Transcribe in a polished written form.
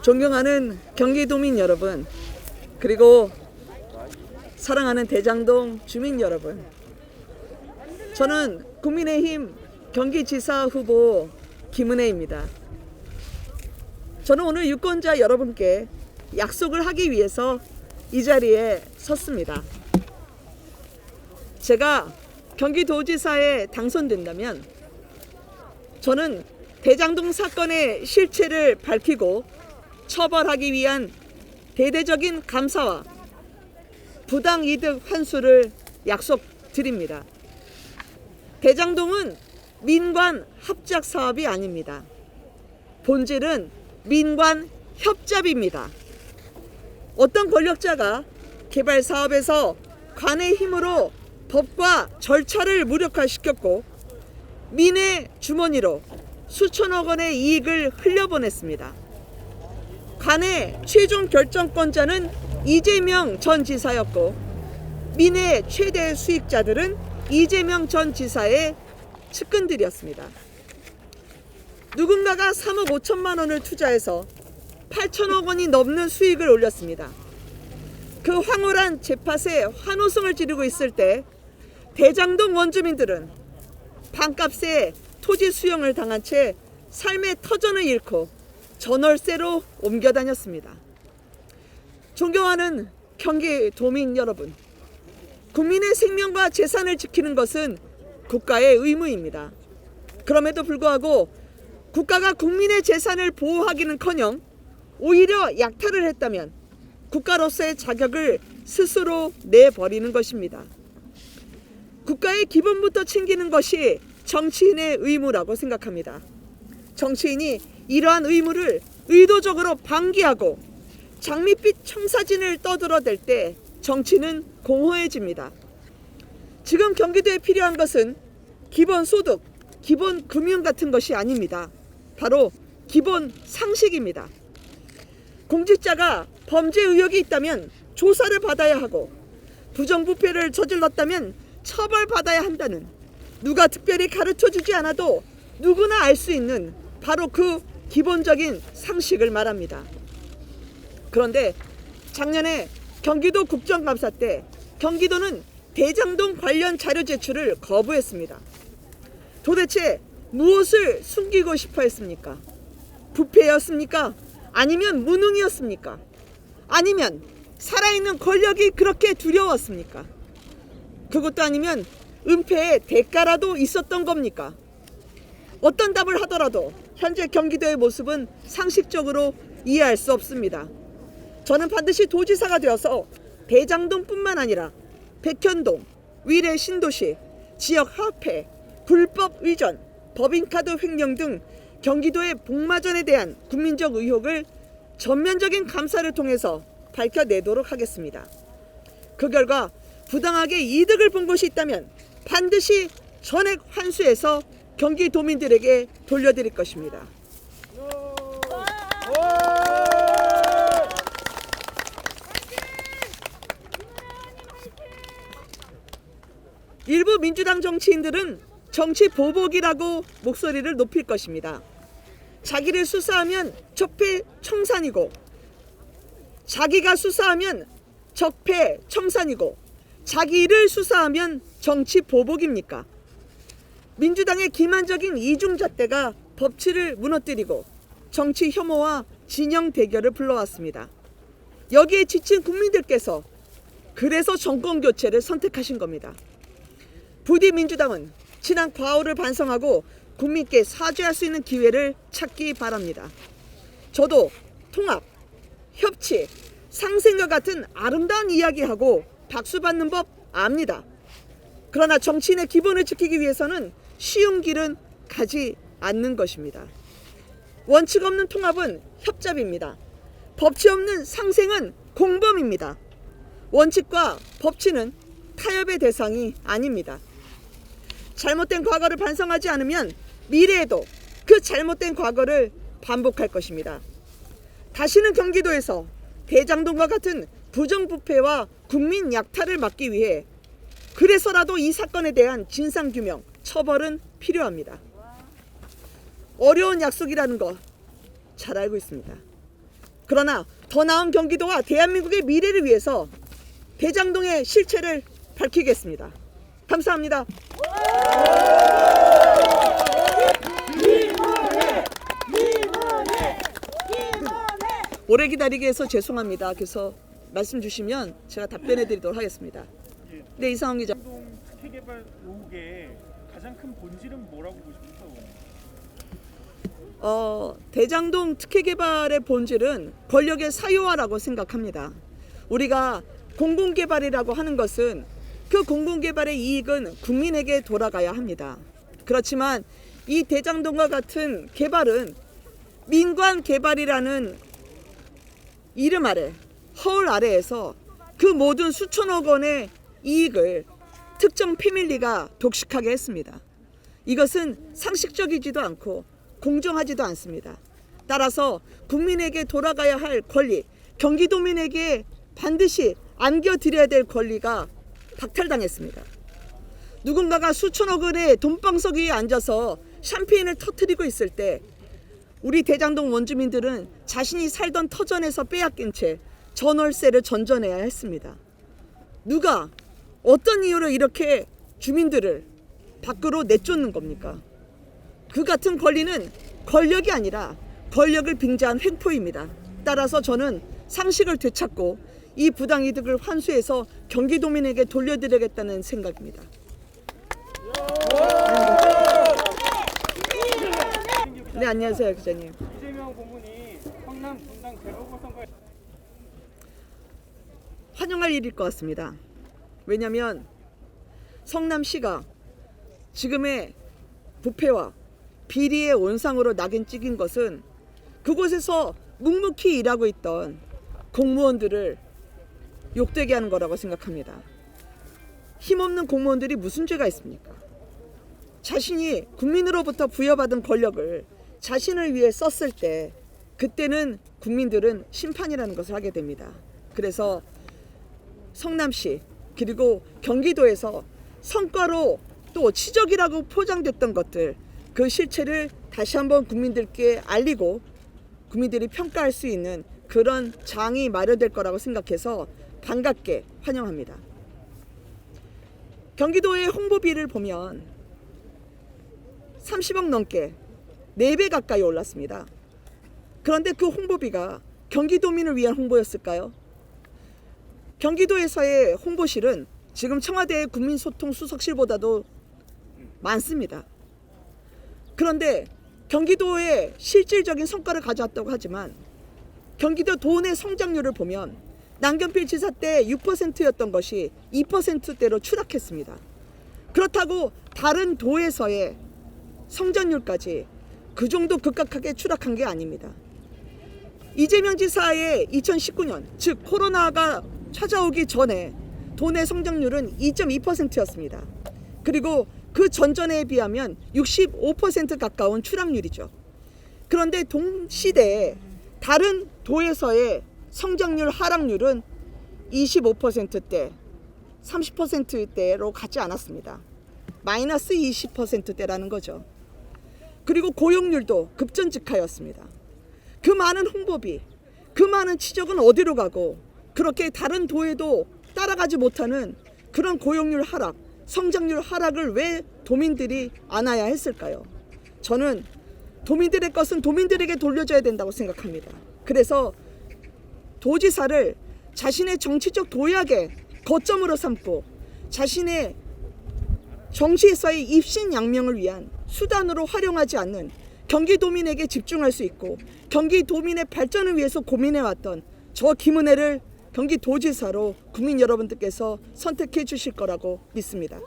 존경하는 경기도민 여러분, 그리고 사랑하는 대장동 주민 여러분, 저는 국민의힘 경기지사 후보 김은혜입니다. 저는 오늘 유권자 여러분께 약속을 하기 위해서 이 자리에 섰습니다. 제가 경기도지사에 당선된다면 저는 대장동 사건의 실체를 밝히고 처벌하기 위한 대대적인 감사와 부당이득 환수를 약속드립니다. 대장동은 민관 합작 사업이 아닙니다. 본질은 민관 협잡입니다. 어떤 권력자가 개발 사업에서 관의 힘으로 법과 절차를 무력화시켰고 민의 주머니로 수천억 원의 이익을 흘려보냈습니다. 관의 최종 결정권자는 이재명 전 지사였고 민의 최대 수익자들은 이재명 전 지사의 측근들이었습니다. 누군가가 3억 5천만 원을 투자해서 8천억 원이 넘는 수익을 올렸습니다. 그 황홀한 재팟에 환호성을 지르고 있을 때 대장동 원주민들은 반값에 토지 수용을 당한 채 삶의 터전을 잃고 전월세로 옮겨 다녔습니다. 존경하는 경기도민 여러분, 국민의 생명과 재산을 지키는 것은 국가의 의무입니다. 그럼에도 불구하고 국가가 국민의 재산을 보호하기는커녕 오히려 약탈을 했다면 국가로서의 자격을 스스로 내버리는 것입니다. 국가의 기본부터 챙기는 것이 정치인의 의무라고 생각합니다. 정치인이 이러한 의무를 의도적으로 방기하고 장밋빛 청사진을 떠들어댈 때 정치는 공허해집니다. 지금 경기도에 필요한 것은 기본소득, 기본금융 같은 것이 아닙니다. 바로 기본 상식입니다. 공직자가 범죄 의혹이 있다면 조사를 받아야 하고 부정부패를 저질렀다면 처벌받아야 한다는, 누가 특별히 가르쳐주지 않아도 누구나 알 수 있는 바로 그 기본적인 상식을 말합니다. 그런데 작년에 경기도 국정감사 때 경기도는 대장동 관련 자료 제출을 거부했습니다. 도대체 무엇을 숨기고 싶어 했습니까? 부패였습니까? 아니면 무능이었습니까? 아니면 살아있는 권력이 그렇게 두려웠습니까? 그것도 아니면 은폐의 대가라도 있었던 겁니까? 어떤 답을 하더라도 현재 경기도의 모습은 상식적으로 이해할 수 없습니다. 저는 반드시 도지사가 되어서 대장동뿐만 아니라 백현동, 위례 신도시, 지역 화폐, 불법 의전, 법인카드 횡령 등 경기도의 복마전에 대한 국민적 의혹을 전면적인 감사를 통해서 밝혀내도록 하겠습니다. 그 결과 부당하게 이득을 본 것이 있다면 반드시 전액 환수해서 경기도민들에게 돌려드릴 것입니다. 일부 민주당 정치인들은 정치 보복이라고 목소리를 높일 것입니다. 자기를 수사하면 적폐청산이고, 자기가 수사하면 적폐청산이고, 자기를 수사하면 정치 보복입니까? 민주당의 기만적인 이중잣대가 법치를 무너뜨리고 정치 혐오와 진영 대결을 불러왔습니다. 여기에 지친 국민들께서 그래서 정권 교체를 선택하신 겁니다. 부디 민주당은 지난 과오를 반성하고 국민께 사죄할 수 있는 기회를 찾기 바랍니다. 저도 통합, 협치, 상생과 같은 아름다운 이야기하고 박수 받는 법 압니다. 그러나 정치인의 기본을 지키기 위해서는 쉬운 길은 가지 않는 것입니다. 원칙 없는 통합은 협잡입니다. 법치 없는 상생은 공범입니다. 원칙과 법치는 타협의 대상이 아닙니다. 잘못된 과거를 반성하지 않으면 미래에도 그 잘못된 과거를 반복할 것입니다. 다시는 경기도에서 대장동과 같은 부정부패와 국민 약탈을 막기 위해 그래서라도 이 사건에 대한 진상규명, 처벌은 필요합니다. 어려운 약속이라는 거 잘 알고 있습니다. 그러나 더 나은 경기도와 대한민국의 미래를 위해서 대장동의 실체를 밝히겠습니다. 감사합니다. 오래 기다리게 해서 죄송합니다. 그래서 말씀 주시면 제가 답변해 드리도록 하겠습니다. 네, 이상원 기자. 대장동 특혜 개발 의혹의 가장 큰 본질은 뭐라고 보십니까? 대장동 특혜 개발의 본질은 권력의 사유화라고 생각합니다. 우리가 공공개발이라고 하는 것은 그 공공개발의 이익은 국민에게 돌아가야 합니다. 그렇지만 이 대장동과 같은 개발은 민관개발이라는 이름 아래, 허울 아래에서 그 모든 수천억 원의 이익을 특정 패밀리가 독식하게 했습니다. 이것은 상식적이지도 않고 공정하지도 않습니다. 따라서 국민에게 돌아가야 할 권리, 경기도민에게 반드시 안겨드려야 될 권리가 박탈당했습니다. 누군가가 수천억 원의 돈방석 위에 앉아서 샴페인을 터뜨리고 있을 때 우리 대장동 원주민들은 자신이 살던 터전에서 빼앗긴 채 전월세를 전전해야 했습니다. 누가 어떤 이유로 이렇게 주민들을 밖으로 내쫓는 겁니까? 그 같은 권리는 권력이 아니라 권력을 빙자한 횡포입니다. 따라서 저는 상식을 되찾고 이 부당이득을 환수해서 경기도민에게 돌려드리겠다는 생각입니다. 네, 안녕하세요, 기자님. 이재명 고문이 성남 분당 재보궐선거에 환영할 일일 것 같습니다. 왜냐하면 성남시가 지금의 부패와 비리의 온상으로 낙인 찍인 것은 그곳에서 묵묵히 일하고 있던 공무원들을 욕되게 하는 거라고 생각합니다. 힘없는 공무원들이 무슨 죄가 있습니까? 자신이 국민으로부터 부여받은 권력을 자신을 위해 썼을 때 그때는 국민들은 심판이라는 것을 하게 됩니다. 그래서 성남시 그리고 경기도에서 성과로 또 치적이라고 포장됐던 것들 그 실체를 다시 한번 국민들께 알리고 국민들이 평가할 수 있는 그런 장이 마련될 거라고 생각해서 반갑게 환영합니다. 경기도의 홍보비를 보면 30억 넘게 4배 가까이 올랐습니다. 그런데 그 홍보비가 경기도민을 위한 홍보였을까요? 경기도에서의 홍보실은 지금 청와대의 국민소통수석실보다도 많습니다. 그런데 경기도의 실질적인 성과를 가져왔다고 하지만 경기도 도내 성장률을 보면 남경필 지사 때 6%였던 것이 2%대로 추락했습니다. 그렇다고 다른 도에서의 성장률까지 그 정도 급격하게 추락한 게 아닙니다. 이재명 지사의 2019년, 즉 코로나가 찾아오기 전에 도내 성장률은 2.2%였습니다. 그리고 그 전전에 비하면 65% 가까운 추락률이죠. 그런데 동시대에 다른 도에서의 성장률 하락률은 25%대, 30%대로 가지 않았습니다. 마이너스 20%대라는 거죠. 그리고 고용률도 급전직하였습니다. 그 많은 홍보비, 그 많은 치적은 어디로 가고 그렇게 다른 도에도 따라가지 못하는 그런 고용률 하락, 성장률 하락을 왜 도민들이 안아야 했을까요? 저는 도민들의 것은 도민들에게 돌려줘야 된다고 생각합니다. 그래서 도지사를 자신의 정치적 도약의 거점으로 삼고 자신의 정치에서의 입신양명을 위한 수단으로 활용하지 않는 경기도민에게 집중할 수 있고 경기도민의 발전을 위해서 고민해왔던 저 김은혜를 경기도지사로 국민 여러분들께서 선택해 주실 거라고 믿습니다.